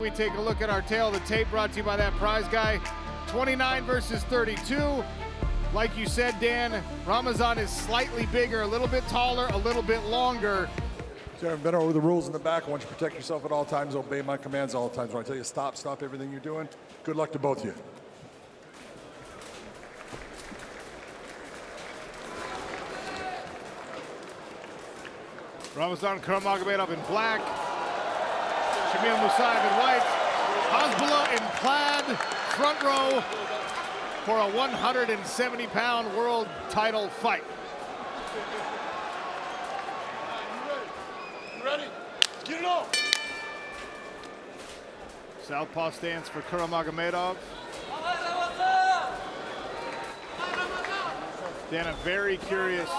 We take a look at our tail of the tape brought to you by that prize guy. 29 versus 32. Like you said, Dan, Ramazan is slightly bigger, a little bit taller, a little bit longer. So I've been over the rules in the back. I want you to protect yourself at all times, obey my commands all times. When I tell you stop, stop everything you're doing. Good luck to both of you. Ramazan Kuramagomedov in black. Shamil Musaev in white. Hasbullah in plaid, front row for a 170-pound world title fight. You ready? Get it on. Southpaw stance for Kuramagomedov. Dan, I'm very curious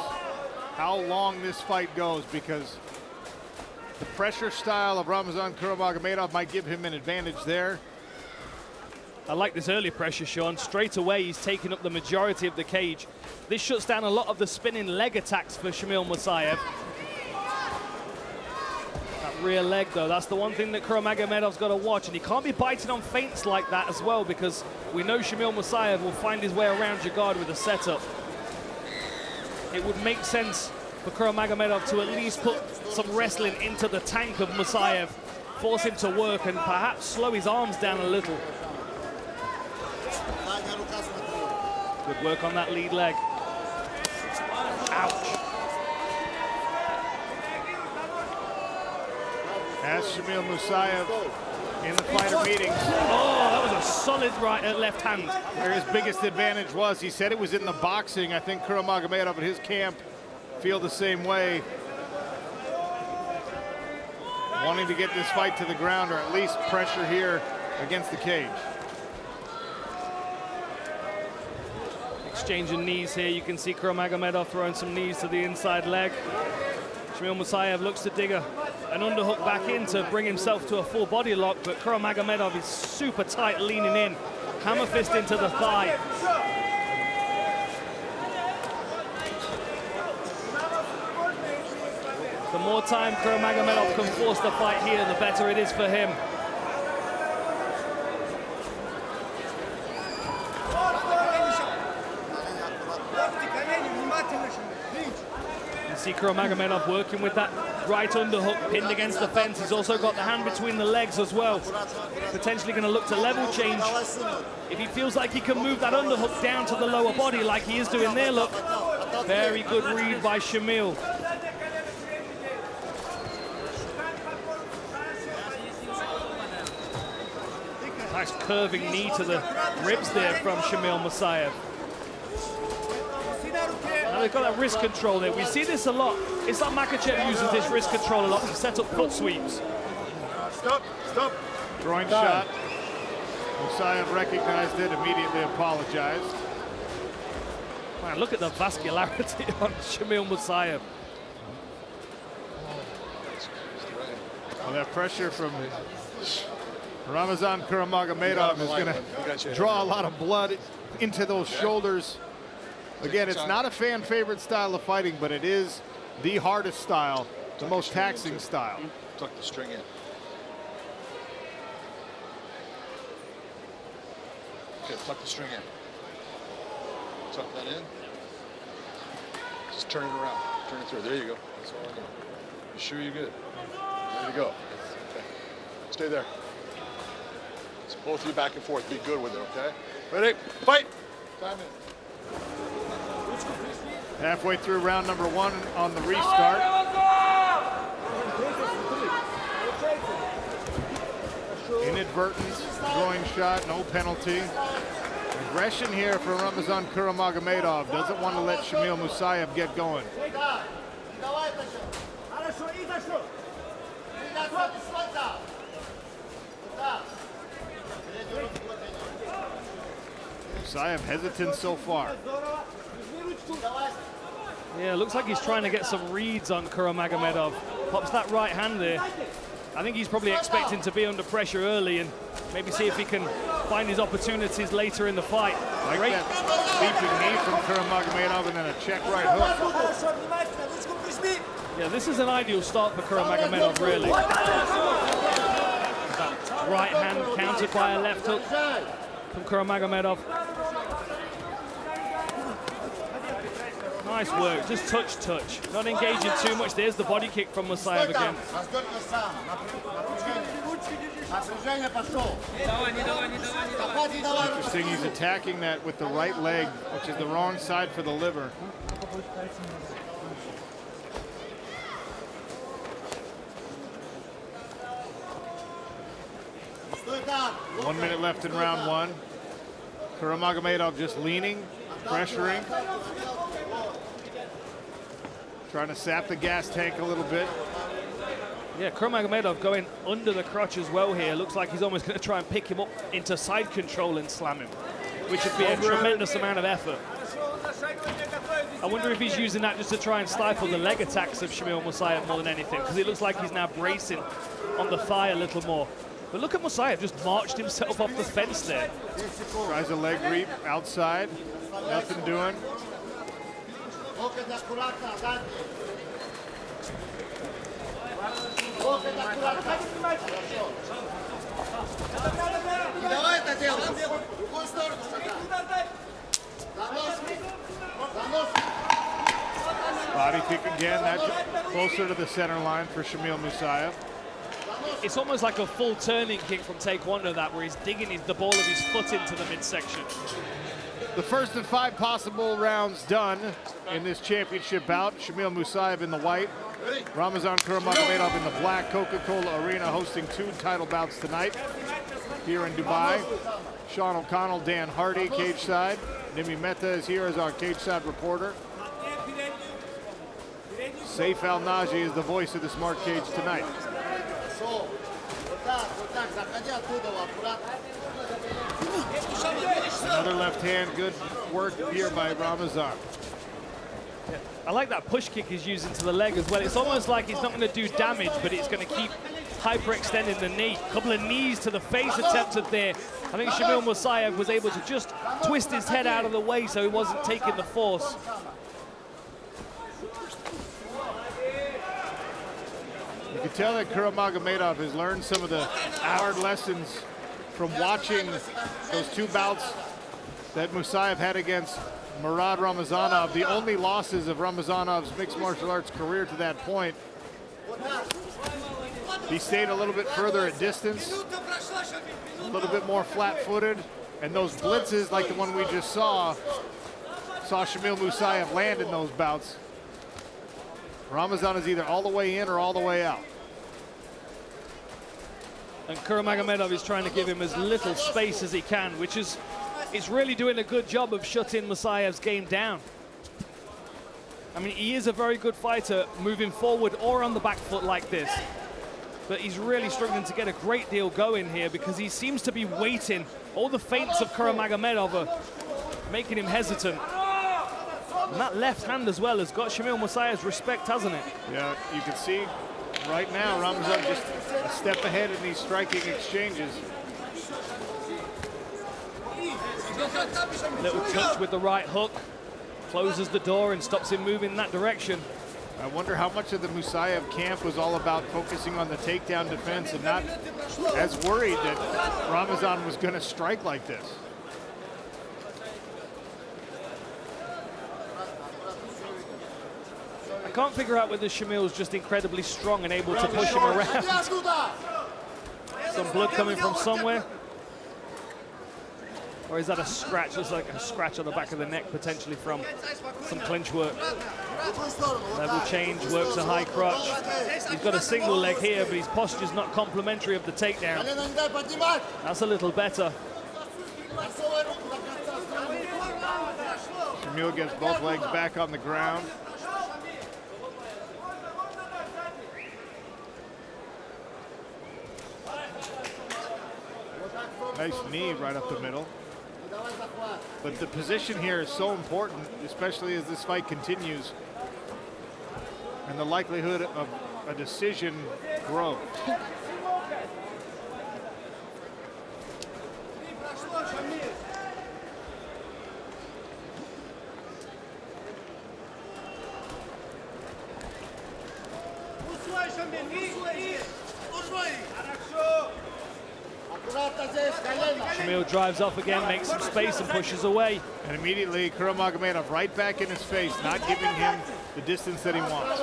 how long this fight goes, because the pressure style of Ramazan Kuramagomedov might give him an advantage there. I like this early pressure, Sean. Straight away, he's taking up the majority of the cage. This shuts down a lot of the spinning leg attacks for Shamil Musaev. That rear leg, though, that's the one thing that Kuramagomedov's got to watch. And he can't be biting on feints like that as well, because we know Shamil Musaev will find his way around your guard with a setup. It would make sense for Kuramagomedov to at least put some wrestling into the tank of Musaev, force him to work and perhaps slow his arms down a little. Good work on that lead leg. Ouch. As Shamil Musaev in the fighter meetings. Oh, that was a solid left hand. Where his biggest advantage was, he said it was in the boxing. I think Kuramagomedov at his camp feel the same way. Wanting to get this fight to the ground, or at least pressure here against the cage. Exchanging knees here. You can see Kuramagomedov throwing some knees to the inside leg. Shamil Musaev looks to dig an underhook back in to bring himself to a full body lock, but Kuramagomedov is super tight, leaning in. Hammer fist into the thigh. The more time Kuramagomedov can force the fight here, the better it is for him. You see Kuramagomedov working with that right underhook pinned against the fence. He's also got the hand between the legs as well. Potentially going to look to level change. If he feels like he can move that underhook down to the lower body like he is doing there, look. Very good read by Shamil. Nice curving knee to the ribs there from Shamil Musaev. Now they've got that wrist control there. We see this a lot. It's like Makhachev uses this wrist control a lot to set up foot sweeps. Stop, stop. Groin shot. Musaev recognized it, immediately apologized. Man, look at the vascularity on Shamil Musaev. Well, that pressure from Ramazan Kuramagomedov is going to draw a lot of blood into those shoulders. Again, it's not a fan favorite style of fighting, but it is the hardest style, the most taxing style. Tuck the string in. Okay, tuck the string in. Tuck that in. Just turn it around. Turn it through. There you go. That's all I know. You sure you're good? Ready to go. Okay. Stay there. So both of you back and forth. Be good with it, okay? Ready? Fight! Time in. Halfway through round number one on the restart. Inadvertent groin shot, no penalty. Aggression here from Ramazan Kuramagomedov. Doesn't want to let Shamil Musaev get going. Musaev hesitant so far. Yeah, looks like he's trying to get some reads on Kuramagomedov. Pops that right hand there. I think he's probably expecting to be under pressure early and maybe see if he can find his opportunities later in the fight. Like that leaping knee from Kuramagomedov and then a check right hook. Yeah, this is an ideal start for Kuramagomedov, really. That right hand countered by a left hook from Kuramagomedov. Nice work, just touch. Not engaging too much. There's the body kick from Musaev again. Interesting, he's attacking that with the right leg, which is the wrong side for the liver. One minute left in round one. Kuramagomedov just leaning, pressuring. Trying to sap the gas tank a little bit. Yeah, Kuramagomedov going under the crotch as well here. Looks like he's almost going to try and pick him up into side control and slam him, which would be a tremendous amount of effort. I wonder if he's using that just to try and stifle the leg attacks of Shamil Musaev more than anything, because it looks like he's now bracing on the thigh a little more. But look at Musaev, just marched himself off the fence there. Tries a leg reap outside, nothing doing. Body kick again, that's closer to the center line for Shamil Musaev. It's almost like a full turning kick from Taekwondo, that, where he's digging the ball of his foot into the midsection. The first of 5 possible rounds done in this championship bout. Shamil Musaev in the white, Ramazan Kuramagomedov in the black. Coca-Cola Arena hosting 2 title bouts tonight here in Dubai. Sean O'Connell, Dan Hardy, cage side. Nimi Mehta is here as our cage side reporter. Saif Al-Naji is the voice of the Smart Cage tonight. Another left hand, good work here by Ramazan. I like that push kick he's using to the leg as well. It's almost like he's not going to do damage, but it's going to keep hyperextending the knee. A couple of knees to the face attempted there. I think Shamil Musaev was able to just twist his head out of the way so he wasn't taking the force. You can tell that Kuramagomedov has learned some of the hard lessons from watching those 2 bouts that Musaev had against Murad Ramazanov, the only losses of Ramazanov's mixed martial arts career to that point. He stayed a little bit further at distance, a little bit more flat-footed, and those blitzes like the one we just saw Shamil Musaev land in those bouts. Ramazan is either all the way in or all the way out. And Kuramagomedov is trying to give him as little space as he can, which is really doing a good job of shutting Musaev's game down. I mean, he is a very good fighter moving forward or on the back foot like this. But he's really struggling to get a great deal going here because he seems to be waiting. All the feints of Kuramagomedov are making him hesitant. And that left hand as well has got Shamil Musaev's respect, hasn't it? Yeah, you can see right now Ramazan just a step ahead in these striking exchanges. Little touch with the right hook, closes the door and stops him moving in that direction. I wonder how much of the Musaev camp was all about focusing on the takedown defense and not as worried that Ramazan was going to strike like this. I can't figure out whether Shamil's just incredibly strong and able to push him around. Some blood coming from somewhere. Or is that a scratch? Looks like a scratch on the back of the neck, potentially from some clinch work. Level change, works a high crotch. He's got a single leg here, but his posture's not complimentary of the takedown. That's a little better. Shamil gets both legs back on the ground. Nice knee right up the middle. But the position here is so important, especially as this fight continues and the likelihood of a decision grows. Shamil drives off again, makes some space and pushes away. And immediately Kuramagomedov right back in his face, not giving him the distance that he wants.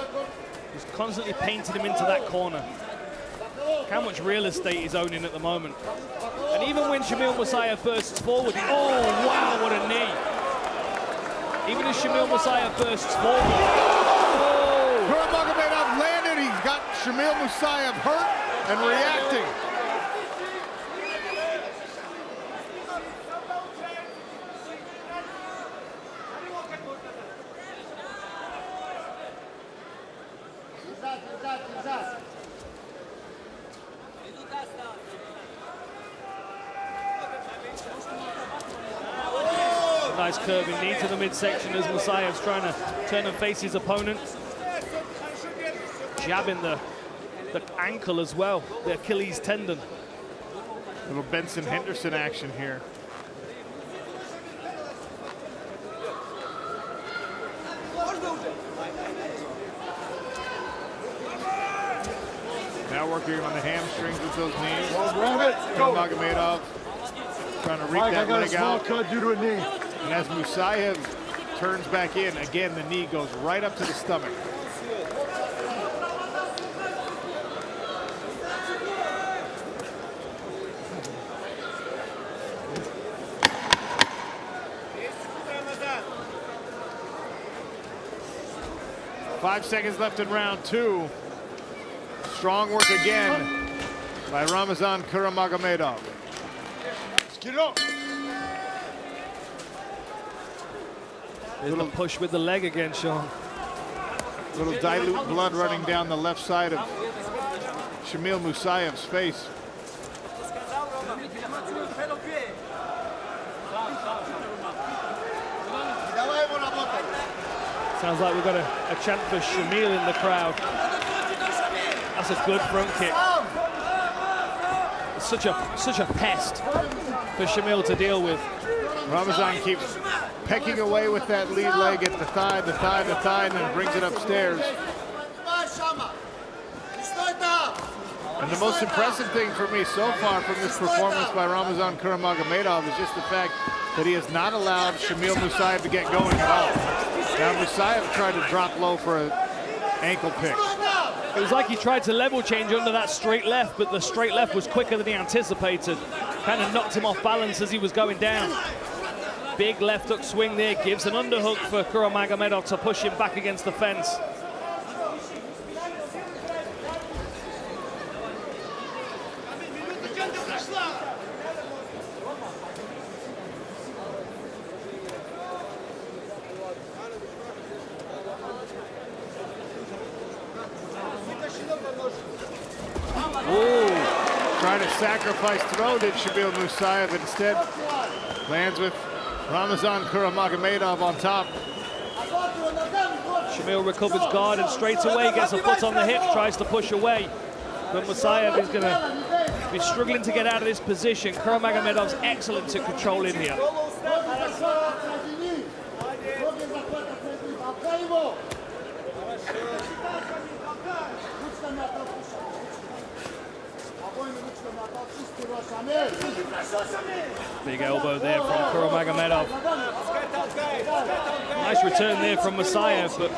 Just constantly painting him into that corner. Look how much real estate he's owning at the moment. And even when Shamil Musaev bursts forward, oh wow, what a knee. Even as Shamil Musaev bursts forward. Oh. Kuramagomedov landed, he's got Shamil Musaev hurt and reacting. Nice curving knee to the midsection as Musaev's trying to turn and face his opponent. Jabbing the ankle as well, the Achilles tendon. Little Benson Henderson action here. Now working on the hamstrings with those knees. Kuramagomedov trying to reap that leg out. Cut due to a knee. And as Musaev turns back in, again, the knee goes right up to the stomach. Five seconds left in round two. Strong work again by Ramazan Kuramagomedov. Let's get it up. There's the push with the leg again, Sean. Little dilute blood running down the left side of Shamil Musaev's face. Sounds like we've got a chant for Shamil in the crowd. That's a good front kick. It's such a pest for Shamil to deal with. Ramazan keeps pecking away with that lead leg at the thigh, and then brings it upstairs. And the most impressive thing for me so far from this performance by Ramazan Kuramagomedov is just the fact that he has not allowed Shamil Musaev to get going at all. Now Musaev tried to drop low for an ankle pick. It was like he tried to level change under that straight left, but the straight left was quicker than he anticipated. Kind of knocked him off balance as he was going down. Big left hook swing there, gives an underhook for Kuramagomedov to push him back against the fence. Trying to sacrifice throw did Shamil Musaev, instead lands with Ramazan Kuramagomedov on top. Shamil recovers guard and straight away gets a foot on the hip, tries to push away. But Musaev is going to be struggling to get out of this position. Kuramagomedov's excellent to control in here. Big elbow there from Kuramagomedov. Nice return there from Musaev, but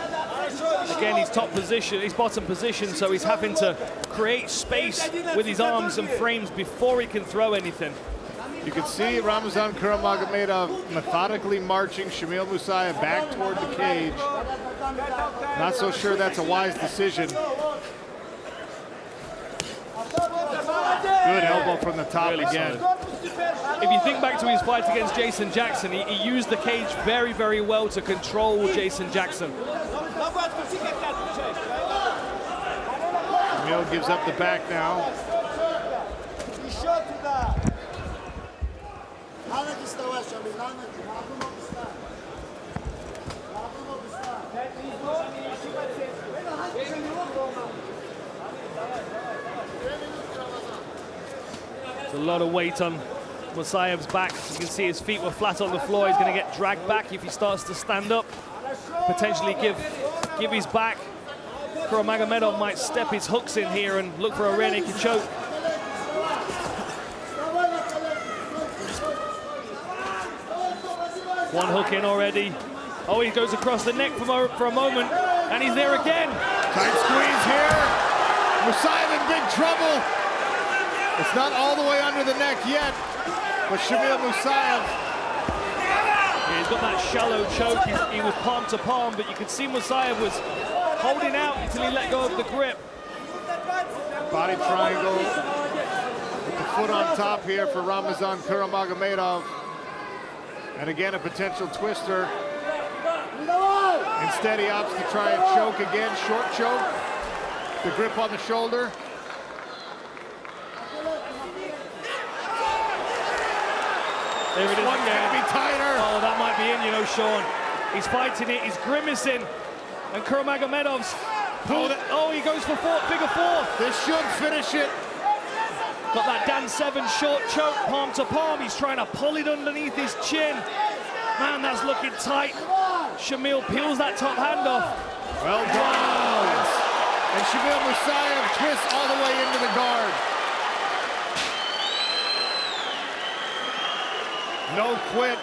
again, he's top position, he's bottom position, so he's having to create space with his arms and frames before he can throw anything. You can see Ramazan Kuramagomedov methodically marching Shamil Musaev back toward the cage. Not so sure that's a wise decision. Good elbow from the top really again. If you think back to his fight against Jason Jackson, he used the cage very, very well to control Jason Jackson. Shamil gives up the back now. There's a lot of weight on Musaev's back. You can see his feet were flat on the floor. He's going to get dragged back if he starts to stand up. Potentially give his back. Kuramagomedov might step his hooks in here and look for a rear naked choke. One hook in already. Oh, he goes across the neck for a moment, and he's there again. Tight squeeze here. Musaev in big trouble. It's not all the way under the neck yet, but Shamil Musaev. Yeah, he's got that shallow choke. He was palm to palm, but you could see Musaev was holding out until he let go of the grip. Body triangle with the foot on top here for Ramazan Kuramagomedov. And again, a potential twister. Instead, he opts to try and choke again, short choke. The grip on the shoulder. There it is One's again. gonna be tighter. Oh, that might be in, you know, Sean. He's fighting it, he's grimacing. And Kuramagomedov's pulled it. Oh, he goes for figure four. This should finish it. Got that Dan 7 short choke, palm to palm. He's trying to pull it underneath his chin. Man, that's looking tight. Shamil peels that top hand off. Well done. And Shamil Musaev twists all the way into the guard. No quit.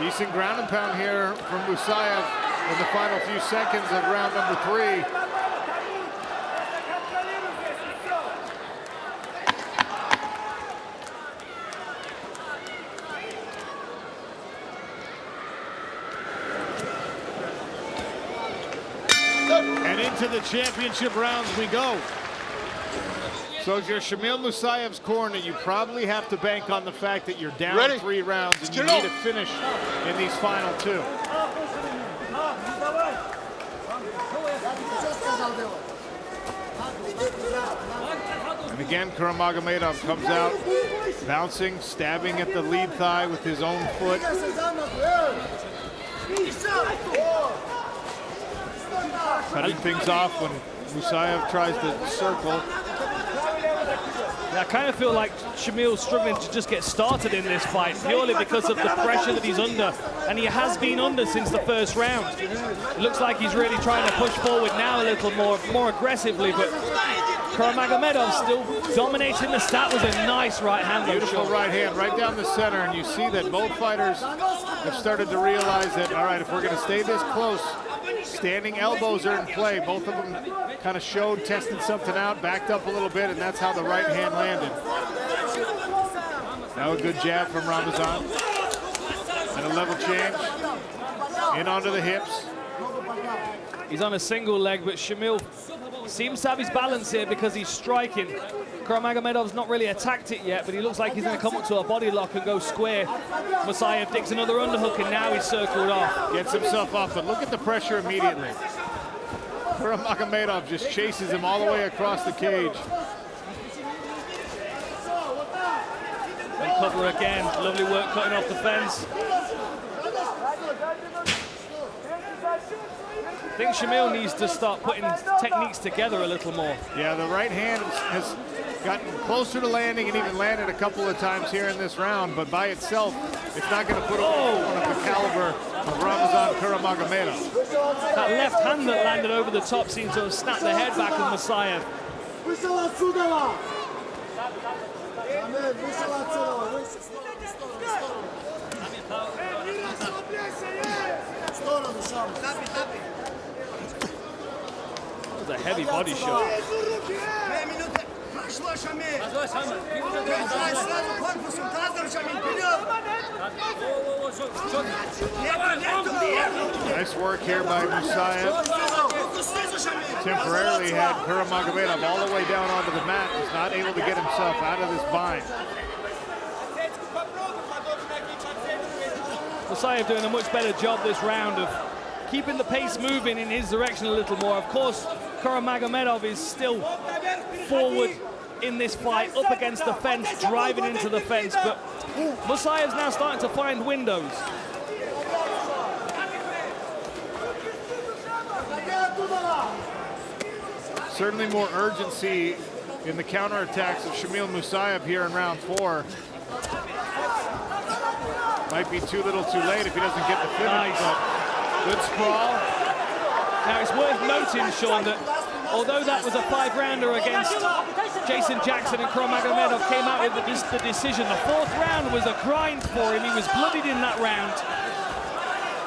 Decent ground and pound here from Musaev in the final few seconds of round number 3. And into the championship rounds we go. So if you're Shamil Musaev's corner, you probably have to bank on the fact that you're down 3 rounds and you need to finish in these final 2. And again, Kuramagomedov comes out, bouncing, stabbing at the lead thigh with his own foot. Cutting things off when Musaev tries to circle. I kind of feel like Shamil's struggling to just get started in this fight, purely because of the pressure that he's under, and he has been under since the first round. It looks like he's really trying to push forward now a little more aggressively, but Kuramagomedov still dominating the stat. Was a nice right hand. Beautiful right hand right down the center, and you see that both fighters have started to realize that, all right, if we're going to stay this close, standing elbows are in play. Both of them kind of showed, tested something out, backed up a little bit, and that's how the right hand landed. Now a good jab from Ramazan. And a level change. In onto the hips. He's on a single leg, but Shamil seems to have his balance here because he's striking. Kuramagomedov's not really attacked it yet, but he looks like he's going to come up to a body lock and go square. Musaev digs another underhook, and now he's circled off. Gets himself off, but look at the pressure immediately. Kuramagomedov just chases him all the way across the cage. And cover again. Lovely work cutting off the fence. I think Shamil needs to start putting techniques together a little more. Yeah, the right hand has gotten closer to landing and even landed a couple of times here in this round, but by itself, it's not going to put one of the caliber of Ramazan Kuramagomedov. That left hand that landed over the top seemed to have snapped the head back of Musaev. That was a heavy body shot. Nice work here by Musaev. Temporarily had Kuramagomedov all the way down onto the mat. Was not able to get himself out of this bind. Musaev doing a much better job this round of keeping the pace moving in his direction a little more. Of course, Kuramagomedov is still forward in this fight, up against the fence, driving into the fence, but Musaev's now starting to find windows. Certainly more urgency in the counterattacks of Shamil Musaev here in round 4. Might be too little too late if he doesn't get the finish, but good sprawl. Now it's worth noting, Sean, that although that was a 5-rounder against Jason Jackson and Kuramagomedov came out with the decision. The 4th round was a grind for him. He was bloodied in that round.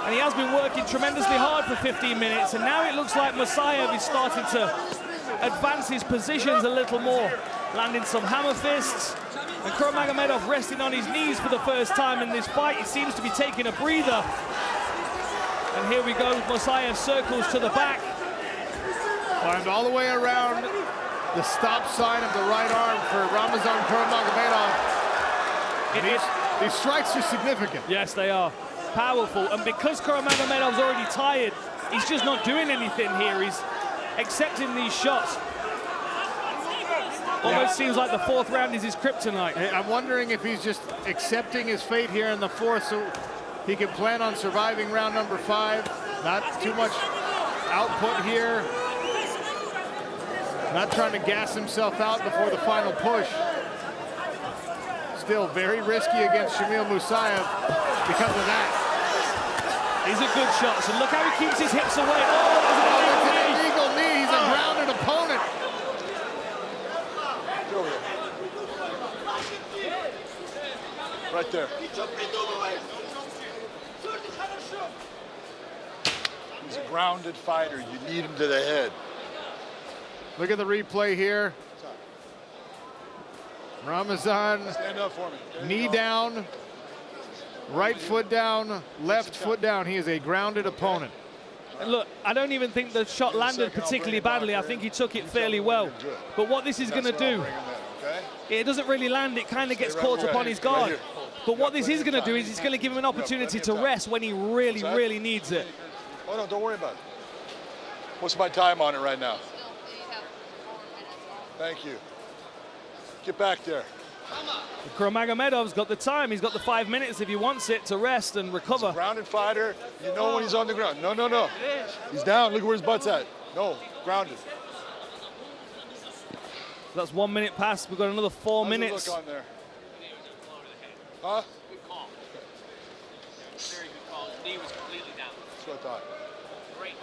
And he has been working tremendously hard for 15 minutes. And now it looks like Musaev is starting to advance his positions a little more, landing some hammer fists. And Kuramagomedov resting on his knees for the first time in this fight. He seems to be taking a breather. And here we go, Musaev circles to the back. Climbed all the way around the stop sign of the right arm for Ramazan Kuramagomedov. These strikes are significant. Yes, they are. Powerful. And because Kuramagomedov's already tired, he's just not doing anything here. He's accepting these shots. Almost seems like the 4th round is his kryptonite. I'm wondering if he's just accepting his fate here in the 4th so he can plan on surviving round number 5. Not too much output here. Not trying to gas himself out before the final push. Still very risky against Shamil Musaev because of that. He's a good shot, so look how he keeps his hips away. Oh, that's an illegal knee. He's a grounded opponent. Right there. He's a grounded fighter. You need him to the head. Look at the replay here. Ramazan, Stand up for me. knee down, right foot down, left foot down. He is a grounded opponent. Look, I don't even think the shot landed particularly badly. I think he took it fairly well. But what this is going to do, it doesn't really land. It kind of gets caught upon his guard. But what this is going to do is it's going to give him an opportunity to rest when he really, really needs it. Oh, no, don't worry about it. What's my time on it right now? Thank you. Get back there. Kuramagomedov's got the time. He's got the 5 minutes if he wants it to rest and recover. He's a grounded fighter. You know when he's on the ground. No, no, no. He's down. Look where his butt's at. No, grounded. That's 1 minute past. We've got another 4 minutes. Look on there. Huh? Good call. Very good call. His knee was completely down. That's what I thought. Great.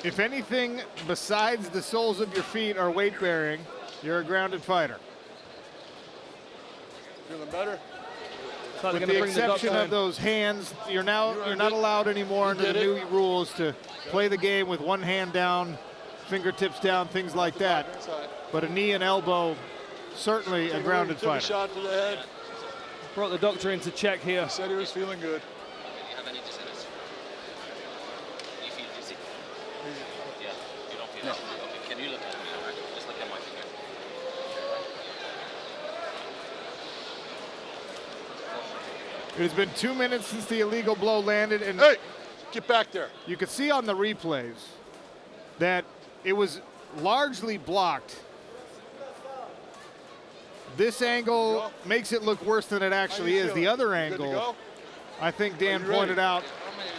If anything besides the soles of your feet are weight bearing, you're a grounded fighter. Feeling better? So With the exception of those hands, you're not allowed anymore under the new rules to play the game with one hand down, fingertips down, things like that. But a knee and elbow, certainly a grounded fighter. Shot to the head. Brought the doctor in to check here. He said he was feeling good. Do you have any dizziness? Do you feel dizzy? Yeah, you don't feel dizzy. Okay, can you look at me? All right? Just look at my finger. It has been 2 minutes since the illegal blow landed, and Hey, get back there. you could see on the replays that it was largely blocked. This angle makes it look worse than it actually is. The other angle, I think Dan pointed out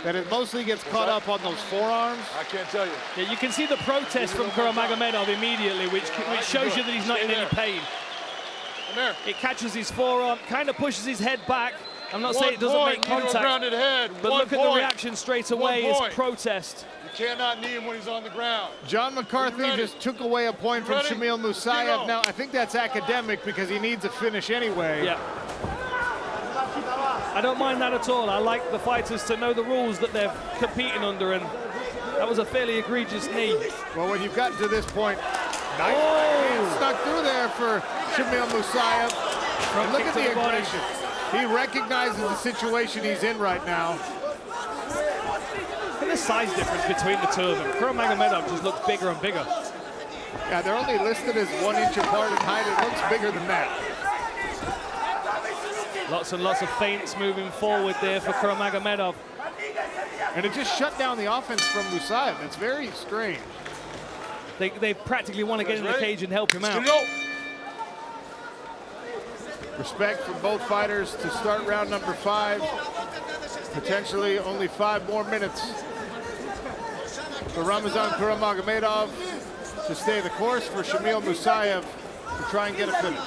that it mostly gets caught up on those forearms. I can't tell you. Yeah, you can see the protest from Kuramagomedov immediately, which shows you that he's not in any pain. Come here. It catches his forearm, kind of pushes his head back. I'm not saying it doesn't make contact, Grounded head. but look at the reaction straight away. It's protest. You cannot knee him when he's on the ground. John McCarthy just took away a point from ready? Shamil Musaev. Now, I think that's academic because he needs a finish anyway. Yeah. I don't mind that at all. I like the fighters to know the rules that they're competing under, and that was a fairly egregious knee. Well, when you've gotten to this point, nice hand stuck through there for Shamil Musaev. And look at the aggression. He recognizes the situation he's in right now. Look at the size difference between the two of them. Kuramagomedov just looks bigger and bigger. Yeah, they're only listed as 1 inch apart in height. It looks bigger than that. Lots and lots of feints moving forward there for Kuramagomedov. And it just shut down the offense from Musaev. It's very strange. They practically want to get in the cage and help him out. Respect from both fighters to start round number 5. Potentially only 5 more minutes for Ramazan Kuramagomedov to stay the course, for Shamil Musaev to try and get a finish.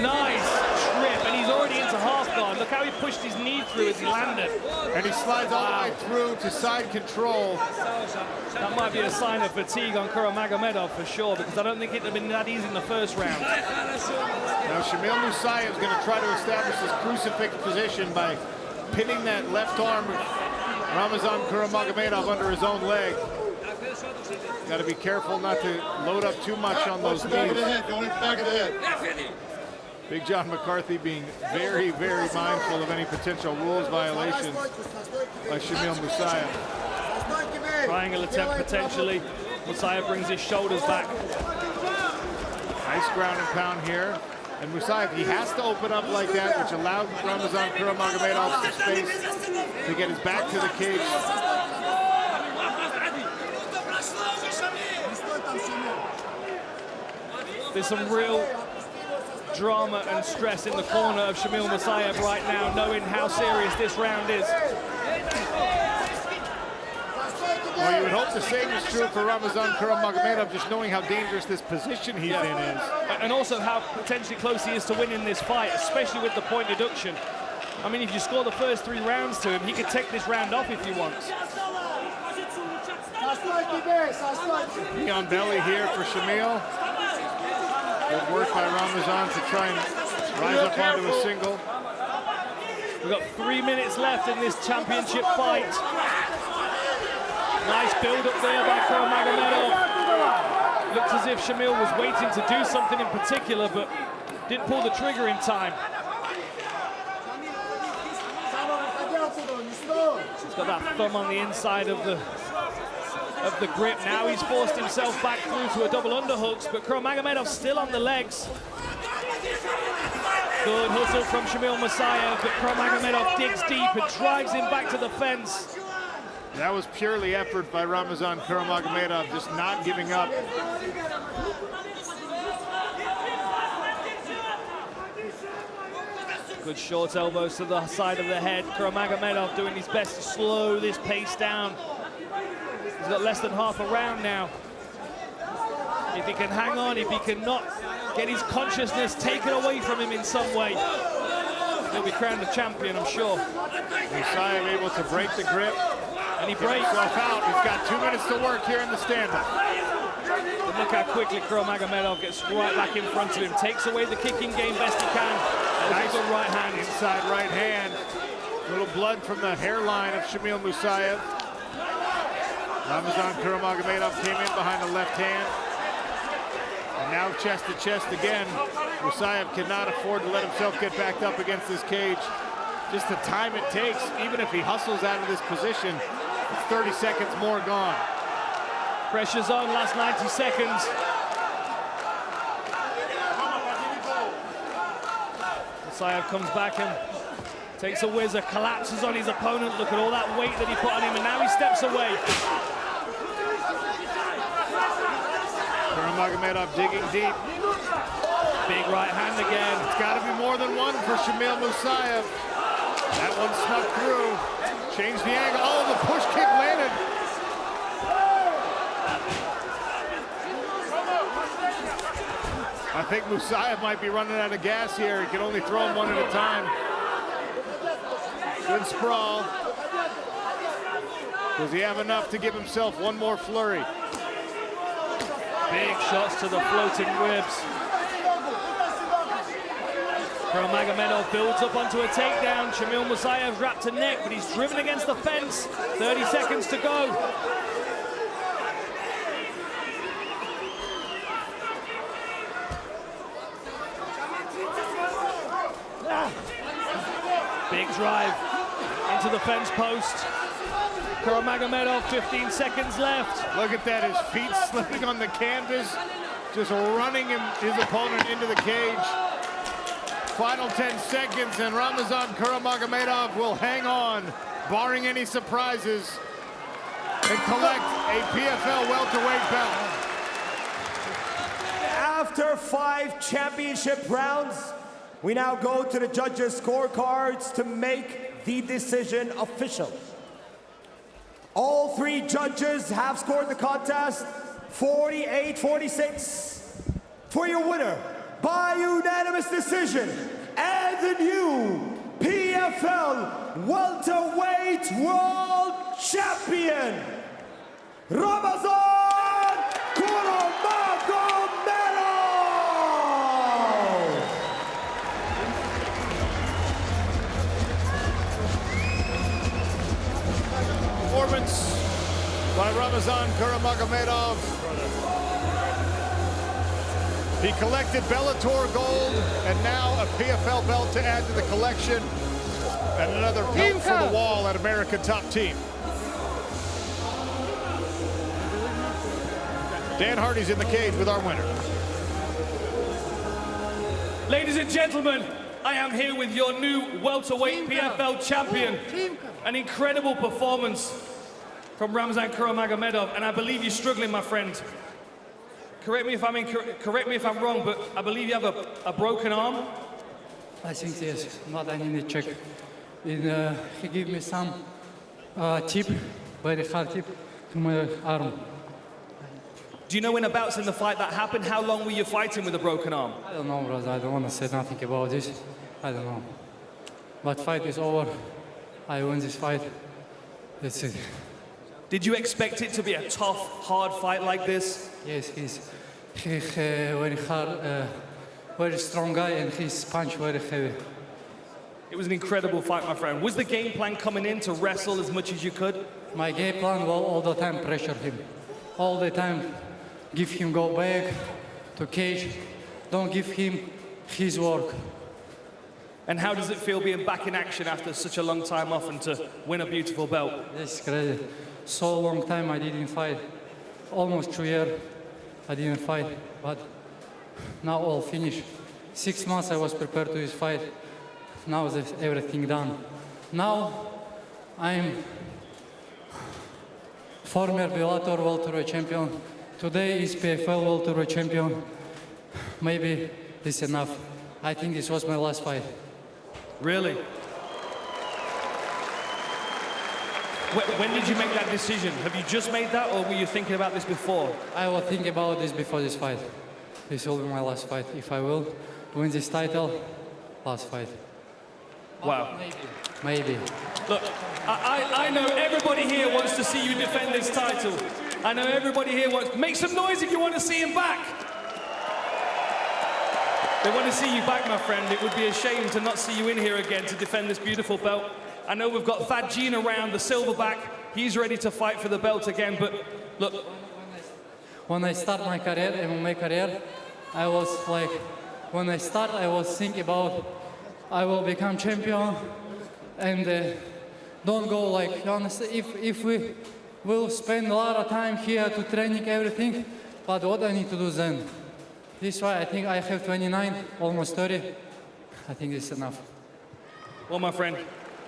Nice trip, and he's already into half guard. And look how he pushed his knee through as he landed. And he slides all the way through to side control. That might be a sign of fatigue on Kuramagomedov for sure, because I don't think it would have been that easy in the first round. Now Shamil Musaev is going to try to establish his crucifix position by pinning that left arm of Ramazan Kuramagomedov under his own leg. Got to be careful not to load up too much on those knees. Back of the head, going back of the head. Big John McCarthy being very, very mindful of any potential rules violations by Shamil Musaev. Triangle attempt potentially. Musaev brings his shoulders back. Nice ground and pound here. And Musaev, he has to open up like that, which allowed Ramazan Kuramagomedov some space to get his back to the cage. There's some real drama and stress in the corner of Shamil Musaev right now, knowing how serious this round is. Well, you would hope the same is true for Ramazan Kuramagomedov, just knowing how dangerous this position he's in is. And also how potentially close he is to winning this fight, especially with the point deduction. I mean, if you score the first 3 rounds to him, he could take this round off if he wants. Knee on belly here for Shamil. Good work by Ramazan to try and rise up onto a single. We've got 3 minutes left in this championship fight. Nice build up there by Kuramagomedov. Looks as if Shamil was waiting to do something in particular, but didn't pull the trigger in time. He's got that thumb on the inside of the grip. Now he's forced himself back through to a double underhooks, but Kuramagomedov still on the legs. Good hustle from Shamil Musaev, but Kuramagomedov digs deep and drives him back to the fence. That was purely effort by Ramazan Kuramagomedov, just not giving up. Good short elbows to the side of the head. Kuramagomedov doing his best to slow this pace down. He's got less than half a round now. If he can hang on, if he cannot get his consciousness taken away from him in some way, he'll be crowned a champion, I'm sure. Musaev able to break the grip. And he breaks himself out. He's got 2 minutes to work here in the stand-up. And look how quickly Kuramagomedov gets right back in front of him. Takes away the kicking game best he can. Nice good right hand. Inside right hand. Little blood from the hairline of Shamil Musaev. Ramazan Kuramagomedov came in behind the left hand. And now chest to chest again. Musaev cannot afford to let himself get backed up against this cage. Just the time it takes, even if he hustles out of this position, it's 30 seconds more gone. Pressure's on, last 90 seconds. Musaev comes back and takes a whizzer, collapses on his opponent. Look at all that weight that he put on him, and now he steps away. Kuramagomedov digging deep. Big right hand again. It's got to be more than one for Shamil Musaev. That one snuck through. Changed the angle. Oh, the push kick landed. I think Musaev might be running out of gas here. He can only throw them one at a time. Good sprawl. Does he have enough to give himself one more flurry? Big shots to the floating ribs. Kuramagomedov builds up onto a takedown. Shamil Musaev wrapped to neck, but he's driven against the fence. 30 seconds to go. Big drive into the fence post. Kuramagomedov, 15 seconds left. Look at that, his feet slipping on the canvas, just running his opponent into the cage. Final 10 seconds, and Ramazan Kuramagomedov will hang on, barring any surprises, and collect a PFL welterweight belt. After 5 championship rounds, we now go to the judges' scorecards to make the decision official. All 3 judges have scored the contest 48-46 for your winner by unanimous decision and the new PFL PFL Welterweight World Champion, Ramazan Kuramagomedov! Performance by Ramazan Kuramagomedov. He collected Bellator gold and now a PFL belt to add to the collection and another belt for the wall at American Top Team. Dan Hardy's in the cage with our winner. Ladies and gentlemen, I am here with your new welterweight PFL champion. An incredible performance from Ramazan Kuramagomedov, and I believe you're struggling, my friend. Correct me if I'm wrong, but I believe you have a broken arm. I think yes, but I need to check. He gave me some tip, very hard tip to my arm. Do you know when abouts in the fight that happened? How long were you fighting with a broken arm? I don't know, brother. I don't want to say nothing about this. I don't know. But fight is over. I win this fight. That's it. Did you expect it to be a tough, hard fight like this? Yes, he's very hard, very strong guy, and his punch very heavy. It was an incredible fight, my friend. Was the game plan coming in to wrestle as much as you could? My game plan was all the time pressure him. All the time give him go back to cage. Don't give him his work. And how does it feel being back in action after such a long time off and to win a beautiful belt? This is crazy. So long time I didn't fight. Almost 2 years I didn't fight, but now all finished. 6 months I was prepared to this fight. Now there's everything done. Now I'm former Bellator welterweight champion. Today is PFL welterweight champion. Maybe this is enough. I think this was my last fight. Really? When did you make that decision? Have you just made that, or were you thinking about this before? I was thinking about this before this fight. This will be my last fight. If I will win this title, last fight. Wow. Maybe. Look, I know everybody here wants to see you defend this title. I know everybody here wants... Make some noise if you want to see him back. They want to see you back, my friend. It would be a shame to not see you in here again to defend this beautiful belt. I know we've got Thad Jean around, the silverback. He's ready to fight for the belt again, but look. When I start my career, MMA career, I was like, when I start, I was thinking about I will become champion and don't go like, honestly, if we will spend a lot of time here to training everything, but what I need to do then? This is why I think I have 29, almost 30. I think it's enough. Well, my friend,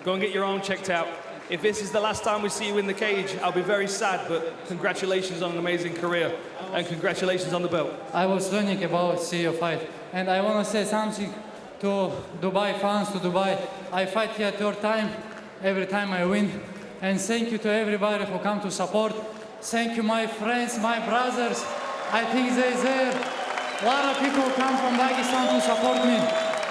go and get your arm checked out. If this is the last time we see you in the cage, I'll be very sad, but congratulations on an amazing career, and congratulations on the belt. I was learning about see your fight, and I want to say something to Dubai fans, to Dubai. I fight here 3rd time, every time I win, and thank you to everybody who come to support. Thank you, my friends, my brothers. I think they're there. A lot of people come from Dagestan to support me.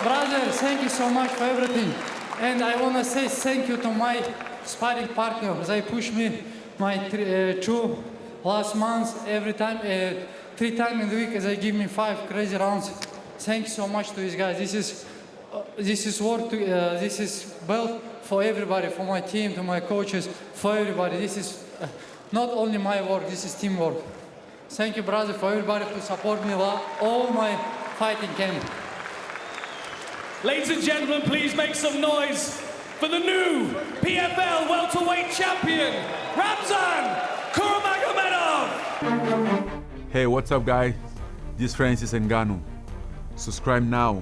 Brothers, thank you so much for everything. And I want to say thank you to my sparring partner. They pushed me my 2 last months, every time, 3 times in the week, they give me 5 crazy rounds. Thank you so much to these guys. This is work. This is belt for everybody, for my team, to my coaches, for everybody. This is not only my work. This is teamwork. Thank you, brother, for everybody who support me all my fighting camp. Ladies and gentlemen, please make some noise for the new PFL welterweight champion, Ramazan Kuramagomedov. Hey, what's up, guys? This is Francis Ngannou. Subscribe now.